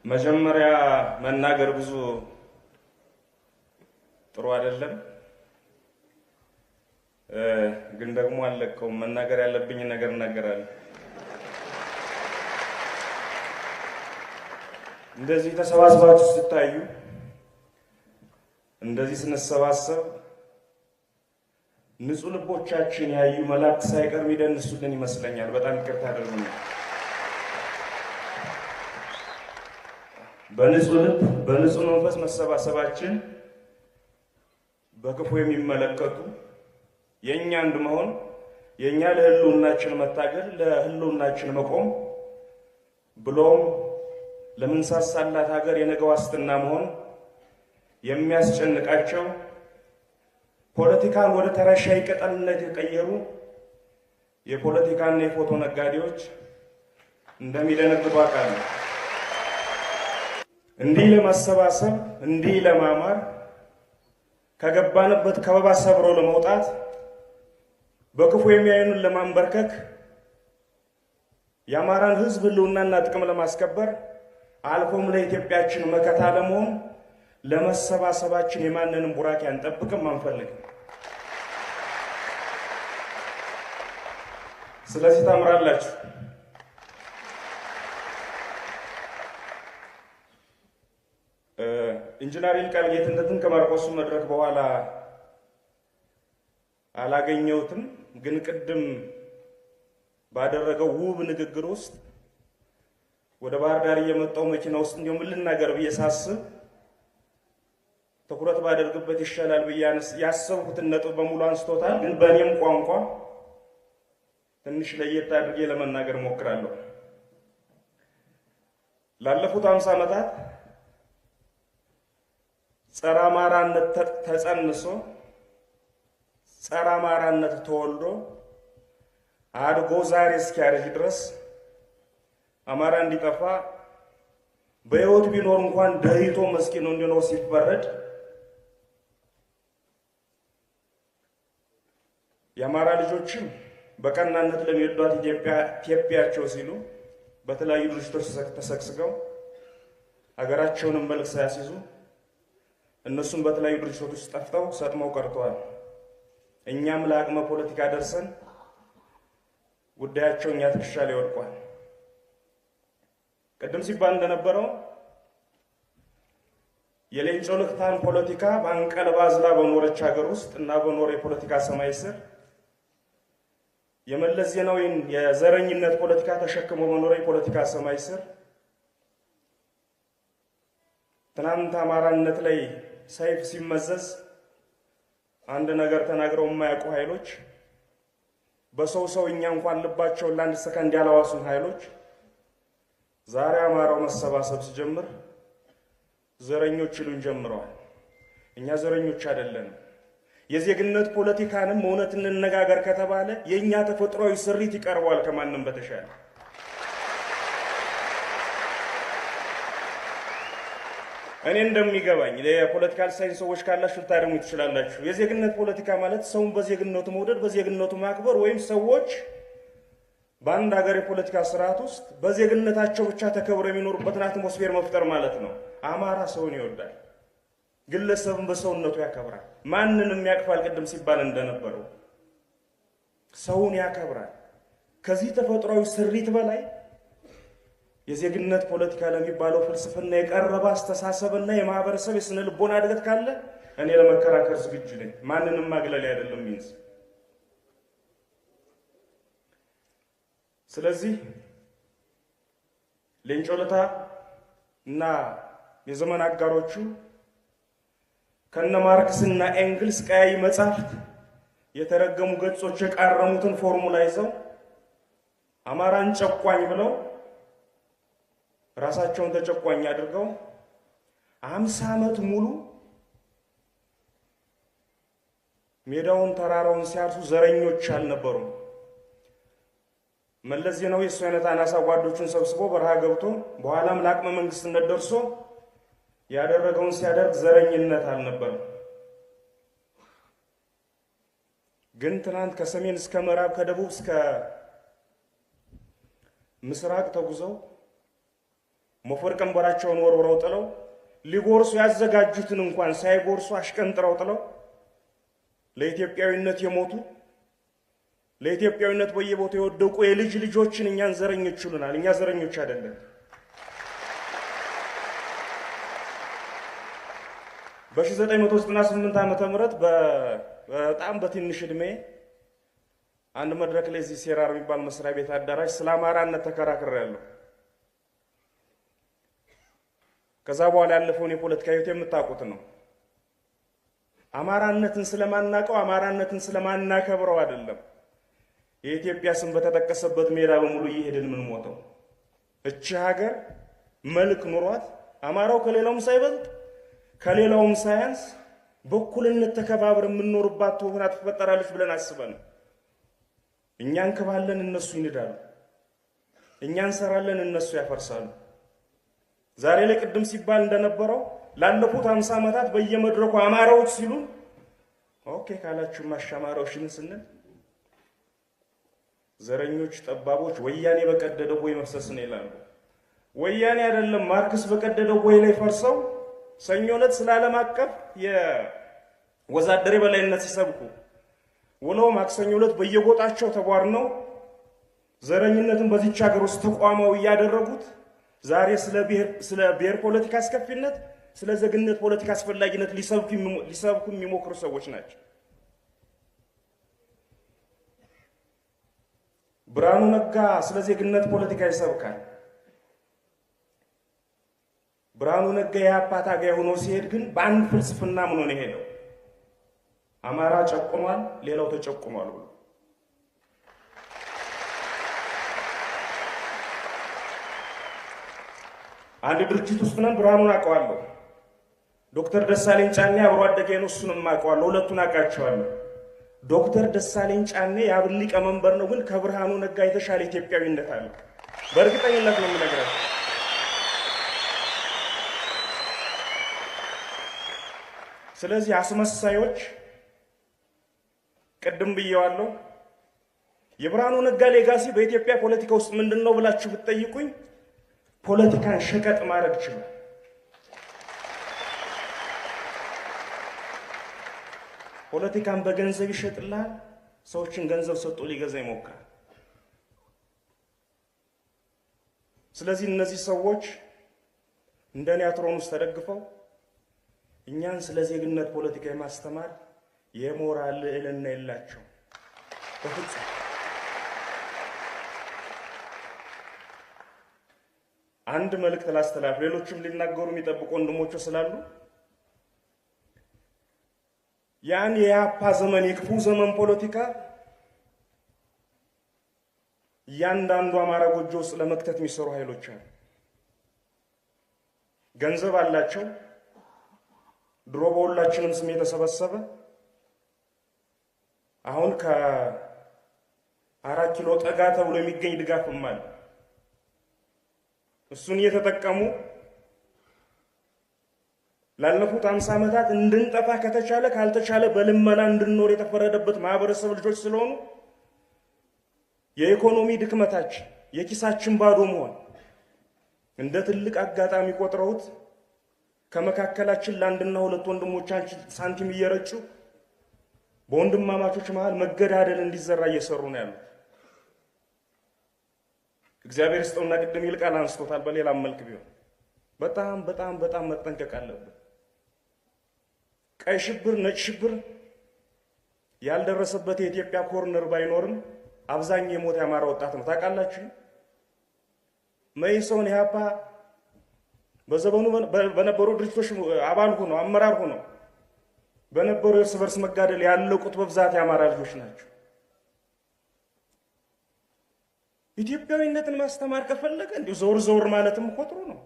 መጀመሪያ መናገር ብዙ ጥሩ አይደለም ግን ደግሞ አለቀውም መናገር ያለብኝ ነገር እናገራለሁ። እንደዚህ ተሰባስባችሁ ስታዩ እንደዚህ ስንሰባሰብ ንጹህ ልቦቻችን ያዩ መላእክት ሳይቀር የሚደንሱልን ይመስለኛል። በጣም ይቅርታ አድርጉልኝ። በንጹህ ልብ በንጹህ መንፈስ መሰባሰባችን በክፉ የሚመለከቱ የኛ አንድ መሆን የኛ ለህልውናችን መታገል ለህልውናችን መቆም ብሎም ለምንሳሳላት ሀገር የነገ ዋስትና መሆን የሚያስጨንቃቸው ፖለቲካን ወደ ተራሻይ ቅጠልነት የቀየሩ የፖለቲካና የፎቶ ነጋዴዎች እንደሚደነግጡ አውቃለሁ። እንዲህ ለማሰባሰብ እንዲህ ለማማር ከገባንበት ከበባ ሰብሮ ለመውጣት በክፉ የሚያዩንን ለማንበርከክ የአማራን ህዝብ ህልውናና ጥቅም ለማስከበር አልፎም ለኢትዮጵያችን መከታ ለመሆን ለመሰባሰባችን የማንንም ቡራኪ አንጠብቅም አንፈልግም። ስለዚህ ታምራላችሁ። ኢንጂነር ይልቃል ጌትነትን ከማርቆስ መድረክ በኋላ አላገኘሁትም፣ ግን ቅድም ባደረገው ውብ ንግግር ውስጥ ወደ ባህር ዳር የመጣው መኪና ውስጥ እንደው ምን ልናገር ብዬ ሳስብ ትኩረት ባደርግበት ይሻላል ብዬ ያሰብኩትን ነጥብ በሙሉ አንስቶታል። ግን በእኔም ቋንቋ ትንሽ ለየት አድርጌ ለመናገር ሞክራለሁ። ላለፉት 50 ዓመታት ጸረ አማራነት ተጸንሶ ጸረ አማራነት ተወልዶ አድጎ ዛሬ እስኪያረጅ ድረስ አማራ እንዲጠፋ በህይወት ቢኖር እንኳን ደህይቶ መስኪን እንዲኖር ሲፈረድ የአማራ ልጆችም በቀናነት ለሚወዷት ኢትዮጵያቸው ሲሉ በተለያዩ ድርጅቶች ተሰግስገው ሀገራቸውን መልክ ሳያስይዙ እነሱም በተለያዩ ድርጅቶች ውስጥ ጠፍተው ሰጥመው ቀርተዋል። እኛም ለአቅመ ፖለቲካ ደርሰን ጉዳያቸው እኛ ትከሻ ላይ ወድቋል። ቀደም ሲባል እንደነበረው የሌንጮ ልክታን ፖለቲካ ባንቀልባዝላ በኖረች ሀገር ውስጥ እና በኖረ የፖለቲካ ሰማይ ስር የመለስ ዜናዊን የዘረኝነት ፖለቲካ ተሸክሞ በኖረ የፖለቲካ ሰማይ ስር ትናንት አማራነት ላይ ሰይፍ ሲመዘዝ አንድ ነገር ተናግረው የማያውቁ ኃይሎች በሰው እኛ እንኳን ልባቸውን ለአንድ ሰከንድ ያላዋሱን ኃይሎች ዛሬ አማራው መሰባሰብ ሲጀምር ዘረኞች ይሉን ጀምረዋል። እኛ ዘረኞች አይደለንም። የዜግነት ፖለቲካንም እውነት እንነጋገር ከተባለ የኛ ተፈጥሯዊ ስሪት ይቀርባል ከማንም በተሻለ። እኔ እንደሚገባኝ የፖለቲካል ሳይንስ ሰዎች ካላችሁ ልታደሙ ትችላላችሁ። የዜግነት ፖለቲካ ማለት ሰውን በዜግነቱ መውደድ፣ በዜግነቱ ማክበር ወይም ሰዎች በአንድ ሀገር የፖለቲካ ስርዓት ውስጥ በዜግነታቸው ብቻ ተከብረው የሚኖሩበትን አትሞስፌር መፍጠር ማለት ነው። አማራ ሰውን ይወዳል፣ ግለሰብን በሰውነቱ ያከብራል፣ ማንንም ያቅፋል። ቅድም ሲባል እንደነበረው ሰውን ያከብራል። ከዚህ ተፈጥሯዊ ስሪት በላይ የዜግነት ፖለቲካ ለሚባለው ፍልስፍና የቀረበ አስተሳሰብና የማህበረሰብ የስነ ልቦና እድገት ካለ እኔ ለመከራከር ዝግጁ ነኝ። ማንንም ማግለል አይደለም ሚንስ። ስለዚህ ሌንጮ ለታ እና የዘመን አጋሮቹ ከነ ማርክስና ኤንግልስ ቀያይ መጻሕፍት የተረገሙ ገጾች የቃረሙትን ፎርሙላ ይዘው አማራን ጨቋኝ ብለው ራሳቸውን ተጨቋኝ አድርገው 50 ዓመት ሙሉ ሜዳውን ተራራውን ሲያርሱ ዘረኞች አልነበሩም። መለስ ዜናዊ የሱ አይነት አናሳ ጓዶቹን ሰብስቦ በረሃ ገብቶ በኋላም ለአቅመ መንግስትነት ደርሶ ያደረገውን ሲያደርግ ዘረኝነት አልነበረም። ግን ትናንት ከሰሜን እስከ ምዕራብ ከደቡብ እስከ ምስራቅ ተጉዘው ሞፈር ቀንበራቸውን ወርውረው ጥለው ሊጎርሱ ያዘጋጁትን እንኳን ሳይጎርሱ አሽቀንጥረው ጥለው ለኢትዮጵያዊነት የሞቱ ለኢትዮጵያዊነት በየቦታው የወደቁ የልጅ ልጆችን እኛን ዘረኞች ይሉናል። እኛ ዘረኞች አይደለም። በ1998 ዓመተ ምህረት በጣም በትንሽ እድሜ አንድ መድረክ ላይ እዚህ ሴራር የሚባል መስሪያ ቤት አዳራሽ ስለ አማራነት ተከራክሬያለሁ። ከዛ በኋላ ያለፈውን የፖለቲካ ህይወት የምታውቁት ነው። አማራነትን ስለማናቀው አማራነትን ስለማናከብረው አይደለም የኢትዮጵያ ስም በተጠቀሰበት ሜዳ በሙሉ እየሄድን ምን ሞተው። እቺ ሀገር መልክ ኑሯት አማራው ከሌላውም ሳይበልጥ ከሌላውም ሳያንስ በኩልነት ተከባብር የምንኖርባት ሆና ትፈጠራለች ብለን አስበን እኛን ከባለን እነሱ ይንዳሉ፣ እኛን ሰራለን እነሱ ያፈርሳሉ። ዛሬ ላይ ቅድም ሲባል እንደነበረው ላለፉት 50 ዓመታት በየመድረኩ አማራዎች ሲሉ ኦኬ ካላችሁ ማሻማራዎችን ስንል ዘረኞች ጠባቦች ወያኔ በቀደደው ቦይ መፍሰስ ነው ይላሉ። ወያኔ አይደለም ማርክስ በቀደደው ቦይ ላይ ፈርሰው ሰኞ ዕለት ስለ ዓለም አቀፍ የወዛደር በላይነት ሲሰብኩ ውለው ማክሰኞ ዕለት በየጎጣቸው ተቧርነው ዘረኝነትን በዚች ሀገር ውስጥ ተቋማው ያደረጉት ዛሬ ስለ ብሔር ፖለቲካ አስከፊነት ስለ ዜግነት ፖለቲካ አስፈላጊነት ሊሰብኩ የሚሞክሩ ሰዎች ናቸው። ብርሃኑ ነጋ ስለ ዜግነት ፖለቲካ ይሰብካል። ብርሃኑ ነጋ የኢህአፓ ታጋይ ሆኖ ሲሄድ ግን በአንድ ፍልስፍና ምን ሆነ ሄደው አማራ ጨቁሟል፣ ሌላው ተጨቁሟል ብሎ አንድ ድርጅት ውስጥ ነን። ብርሃኑን አውቀዋለሁ። ዶክተር ደሳለኝ ጫኔ አብሮ አደጌ ነው፣ እሱንም አውቀዋለሁ። ሁለቱን አውቃቸዋለሁ። ዶክተር ደሳለኝ ጫኔ የአብን ሊቀመንበር ነው፣ ግን ከብርሃኑ ነጋ የተሻለ ኢትዮጵያዊነት አለ። በእርግጠኝነት ነው የምነግራችሁ። ስለዚህ አስመሳዮች ቅድም ብየዋለሁ። የብርሃኑ ነጋ ሌጋሲ በኢትዮጵያ ፖለቲካ ውስጥ ምንድነው ብላችሁ ብትጠይቁኝ ፖለቲካን ሸቀጥ ማድረግ ይችላል። ፖለቲካን በገንዘብ ይሸጥላል። ሰዎችን ገንዘብ ሰጥቶ ሊገዛ ይሞክራል። ስለዚህ እነዚህ ሰዎች እንደኔ አትሮኑስ ተደግፈው እኛን ስለ ዜግነት ፖለቲካ የማስተማር የሞራል ልዕልና የላቸው በፍጹም። አንድ መልእክት ላስተላልፍ፣ ሌሎችም ሊናገሩ የሚጠብቁ ወንድሞች ስላሉ ያን የኢህአፓ ዘመን የክፉ ዘመን ፖለቲካ እያንዳንዱ አማራ ጎጆ ውስጥ ለመክተት የሚሰሩ ኃይሎች አሉ። ገንዘብ አላቸው። ድሮ በሁላችንም ስም የተሰበሰበ አሁን ከ4 ኪሎ ጠጋ ተብሎ የሚገኝ ድጋፍም አለ። እሱን እየተጠቀሙ ላለፉት 50 ዓመታት እንድንጠፋ ከተቻለ ካልተቻለ በልመና እንድንኖር የተፈረደበት ማህበረሰብ ልጆች ስለሆኑ የኢኮኖሚ ድክመታችን የኪሳችን ባዶ መሆን እንደ ትልቅ አጋጣሚ ቆጥረውት ከመካከላችን ለአንድና ሁለት ወንድሞቻችን ሳንቲም እየረጩ በወንድማማቾች መሃል መገዳደል እንዲዘራ እየሰሩ ነው ያሉት። እግዚአብሔር ይስጠውና ቅድም ይልቃል አንስቶታል። በሌላ መልክ ቢሆን በጣም በጣም በጣም መጠንቀቅ አለብን። ቀይ ሽብር ነጭ ሽብር ያልደረሰበት የኢትዮጵያ ኮርነር ባይኖርም አብዛኛው የሞት ያማራ ወጣት ነው። ታውቃላችሁ መይሶን ኢህአፓ በዘመኑ በነበሩ ድርጅቶች አባል ሆኖ አመራር ሆኖ በነበሩ እርስ በርስ መጋደል ያለቁት በብዛት ያማራ ልጆች ናቸው። ኢትዮጵያዊነትን ማስተማር ከፈለገ እንዲሁ ዞር ዞር ማለትም እኮ ጥሩ ነው።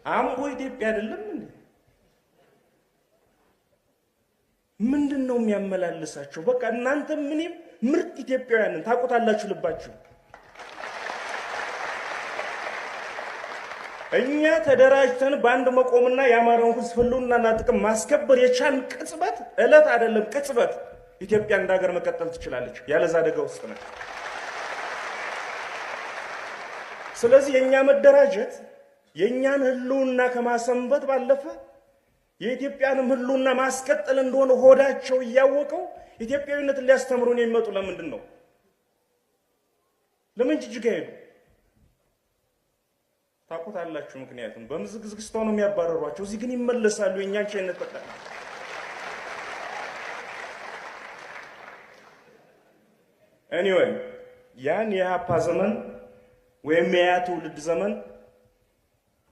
አምቦ ኢትዮጵያ አይደለም እንዴ? ምንድነው የሚያመላልሳቸው? በቃ እናንተ ምንም ምርጥ ኢትዮጵያውያንን ታውቁታላችሁ ልባችሁ። እኛ ተደራጅተን ባንድ መቆምና የአማራውን ሕዝብ ህልውናና ጥቅም ማስከበር የቻልን ቅጽበት እለት አይደለም ቅጽበት ኢትዮጵያ እንደ ሀገር መቀጠል ትችላለች። ያለዛ አደጋ ውስጥ ነው። ስለዚህ የኛ መደራጀት የኛን ህልውና ከማሰንበት ባለፈ የኢትዮጵያንም ህልውና ማስቀጠል እንደሆነ ሆዳቸው እያወቀው ኢትዮጵያዊነትን ሊያስተምሩን የሚመጡ ለምንድን ነው? ለምን ጅጅጋ ሄዱ? ታውቁታላችሁ። ምክንያቱም በምዝግዝግስታው ነው የሚያባረሯቸው። እዚህ ግን ይመለሳሉ። የኛን ቻይነት ተጠቃ ኤኒዌይ ያን የኢህአፓ ዘመን ወይም የያ ትውልድ ዘመን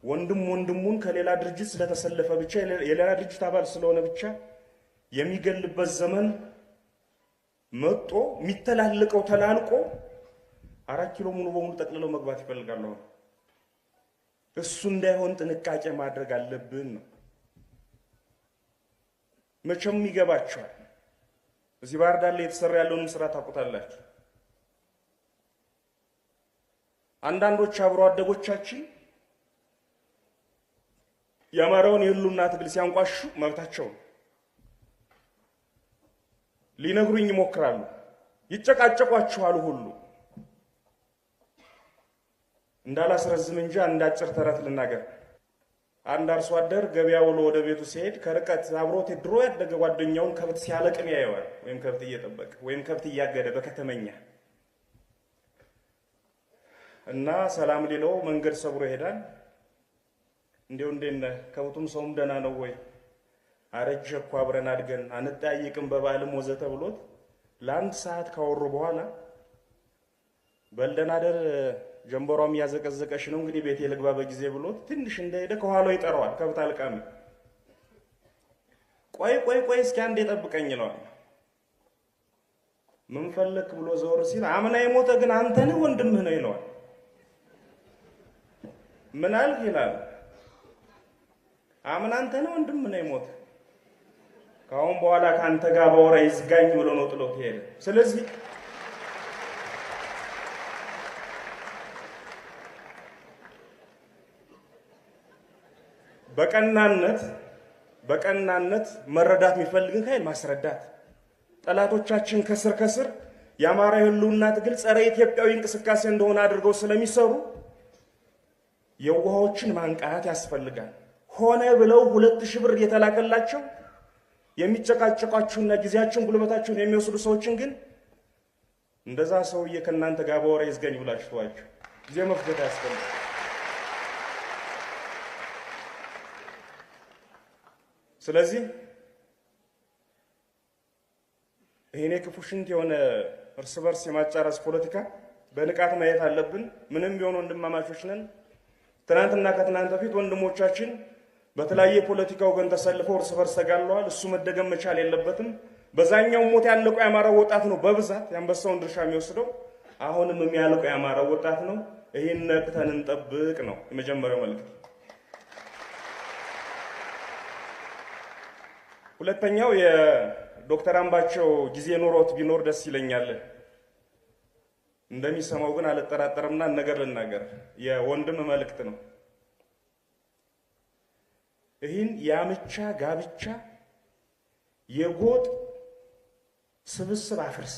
ወንድሙን ከሌላ ድርጅት ስለተሰለፈ ብቻ የሌላ ድርጅት አባል ስለሆነ ብቻ የሚገልበት ዘመን መጥቶ የሚተላለቀው ተላልቆ 4 ኪሎ ሙሉ በሙሉ ጠቅልለው መግባት ይፈልጋሉ። እሱ እንዳይሆን ጥንቃቄ ማድረግ አለብን ነው። መቼም ይገባቸዋል። እዚህ ባህር ዳር ላይ የተሰራ ያለውን ስራ ታውቁታላችሁ። አንዳንዶች አብሮ አደጎቻችን የአማራውን የህልውና ትግል ሲያንቋሹ መብታቸው ሊነግሩኝ ይሞክራሉ። ይጨቃጨቋቸዋል ሁሉ። እንዳላስረዝም እንጂ አንድ አጭር ተረት ልናገር። አንድ አርሶ አደር ገበያ ውሎ ወደ ቤቱ ሲሄድ ከርቀት አብሮት ድሮ ያደገ ጓደኛውን ከብት ሲያለቅም ያየዋል። ወይም ከብት እየጠበቀ ወይም ከብት እያገደ በከተመኛ እና ሰላም ሊለው መንገድ ሰብሮ ይሄዳል። እንደው እንደነ ከብቱም ሰውም ደህና ነው ወይ? አረጀ እኮ አብረን አድገን አንጠያይቅም በባልም ወዘተ ብሎት ለአንድ ሰዓት ካወሩ በኋላ በልደና ደር ጀንበሯም ያዘቀዘቀሽ ነው እንግዲህ ቤቴ ልግባ በጊዜ ብሎት ትንሽ እንደሄደ ከኋላው ይጠራዋል። ከብት አልቃሚ ቆይ እስኪ አንዴ ጠብቀኝ ይለዋል። ምን ፈለክ ብሎ ዘወር ሲል አምና የሞተ ግን አንተ ነህ ወንድምህ ነው ይለዋል። ምን አልክ ይላል። አምና አንተ ነህ ወንድምህ ነው የሞተ ካሁን በኋላ ካንተ ጋር ባወራ ይዝጋኝ ብሎ ነው ጥሎት ሄደ። ስለዚህ በቀናነት መረዳት የሚፈልግን ኃይል ማስረዳት፣ ጠላቶቻችን ከስር የአማራ ህልውና ትግል ጸረ ኢትዮጵያዊ እንቅስቃሴ እንደሆነ አድርገው ስለሚሰሩ የዋሆችን ማንቃት ያስፈልጋል። ሆነ ብለው 2000 ብር የተላከላቸው የሚጨቃጨቋችሁና ጊዜያችሁን ጉልበታችሁን የሚወስዱ ሰዎችን ግን እንደዛ ሰውዬ ከናንተ ጋር ባወራ ይዝገኝ ብላችሁ ተዋችሁ። ጊዜ መፍጀት ያስፈልጋል። ስለዚህ ይሄኔ ክፉ ሽንት የሆነ እርስ በርስ የማጫረስ ፖለቲካ በንቃት ማየት አለብን። ምንም ቢሆን ወንድማማቾች ነን። ትናንትና ከትናንት በፊት ወንድሞቻችን በተለያየ ፖለቲካ ወገን ተሰልፈው እርስ በርስ ተጋለዋል። እሱ መደገም መቻል የለበትም። በዛኛው ሞት ያለቀው የአማራው ወጣት ነው በብዛት ያንበሳውን ድርሻ የሚወስደው። አሁንም የሚያልቀው የአማራው ወጣት ነው። ይሄን ነቅተን እንጠብቅ ነው የመጀመሪያው መልእክት። ሁለተኛው የዶክተር አምባቸው ጊዜ ኖሮት ቢኖር ደስ ይለኛል። እንደሚሰማው ግን አልጠራጠርምና ነገር ልናገር። የወንድም መልእክት ነው። ይህን ያምቻ ጋብቻ የጎጥ ስብስብ አፍርስ።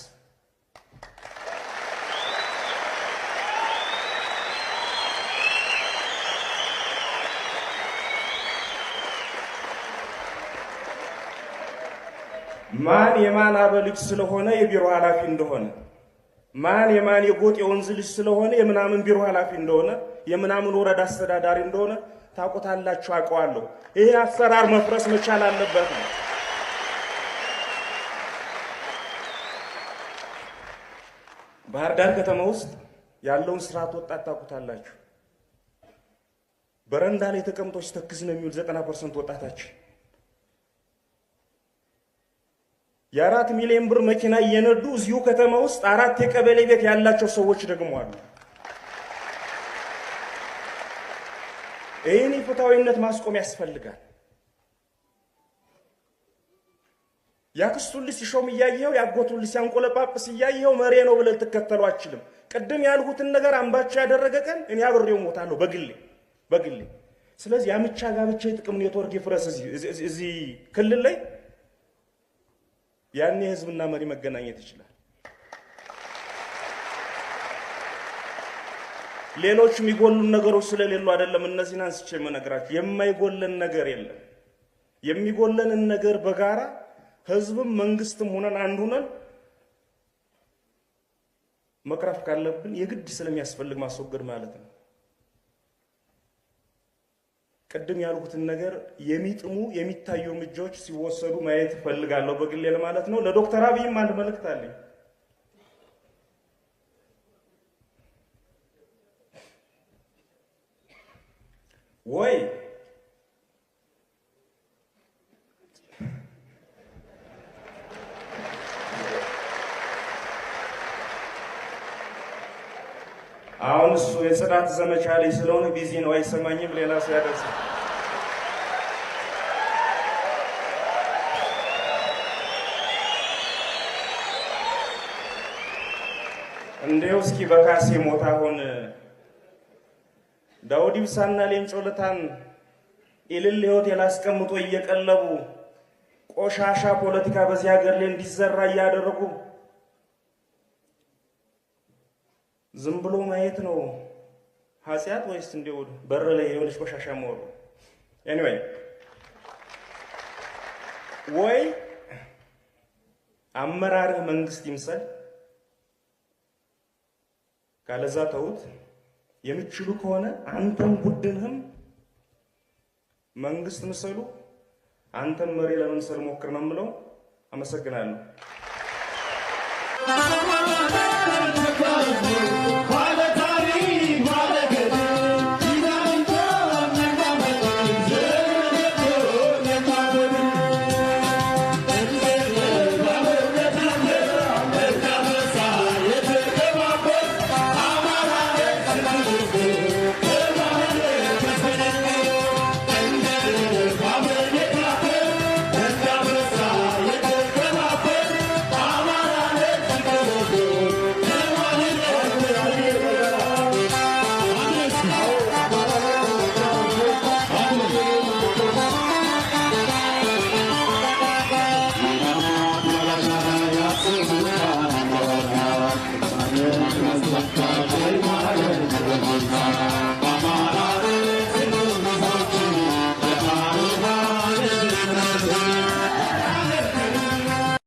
ማን የማን አበልጅ ስለሆነ የቢሮ ኃላፊ እንደሆነ፣ ማን የማን የጎጥ የወንዝ ልጅ ስለሆነ የምናምን ቢሮ ኃላፊ እንደሆነ፣ የምናምን ወረዳ አስተዳዳሪ እንደሆነ ታውቁታላችሁ፣ አውቀዋለሁ። ይሄ አሰራር መፍረስ መቻል አለበት ነው። ባህር ዳር ከተማ ውስጥ ያለውን ስርዓት ወጣት ታውቁታላችሁ። በረንዳ ላይ ተቀምጦ ሲተክዝ ነው የሚውል 90% ወጣታችን። የ4 ሚሊዮን ብር መኪና እየነዱ እዚሁ ከተማ ውስጥ 4 የቀበሌ ቤት ያላቸው ሰዎች ደግሞ አሉ። ይህን ፍትሃዊነት ማስቆም ያስፈልጋል። ያክስቱን ልጅ ሲሾም እያየኸው ያጎቱን ልጅ ሲያንቆለጳጵስ እያየኸው መሪ ነው ብለህ ልትከተሉ አትችልም። ቅድም ያልሁትን ነገር አምባቸው ያደረገ ቀን እኔ አብሬው ሞታለሁ በግሌ። ስለዚህ ያምቻ ጋብቻ የጥቅም ኔትወርክ ይፍረስ። እዚህ ክልል ላይ ያኔ ህዝብና መሪ መገናኘት ይችላል። ሌሎች የሚጎሉን ነገሮች ስለሌሉ አይደለም እነዚህን አንስቼ መነግራችሁ። የማይጎለን ነገር የለም። የሚጎለንን ነገር በጋራ ህዝብም መንግስትም ሆነን አንድ ሆነን መቅረፍ ካለብን የግድ ስለሚያስፈልግ ማስወገድ ማለት ነው። ቀደም ያልኩትን ነገር የሚጥሙ የሚታዩ እርምጃዎች ሲወሰዱ ማየት ፈልጋለሁ በግሌ ለማለት ነው። ለዶክተር አብይም አንድ መልእክት አለኝ። ወይ አሁን እሱ የጽዳት ዘመቻ ላይ ስለሆነ ቢዚ ነው፣ አይሰማኝም። ሌላ ሰው ያደርስ። እንደው እስኪ በካሴ ሞታ ሆነ ዳውድ ኢብሳና ሌንጮ ለታን ኢልል ህይወት ያላስቀምጦ እየቀለቡ ቆሻሻ ፖለቲካ በዚህ ሀገር ላይ እንዲዘራ እያደረጉ ዝም ብሎ ማየት ነው ኃጢአት ወይስ እንደው በር ላይ የሆነች ቆሻሻ መወሩ? ኤኒዌይ ወይ አመራር መንግስት ይምሰል፣ ካለዛ ተውት። የምትችሉ ከሆነ አንተም ቡድንህም መንግስት ምሰሉ፣ አንተም መሪ ለመምሰል ሞክር ነው የምለው። አመሰግናለሁ። Thank you.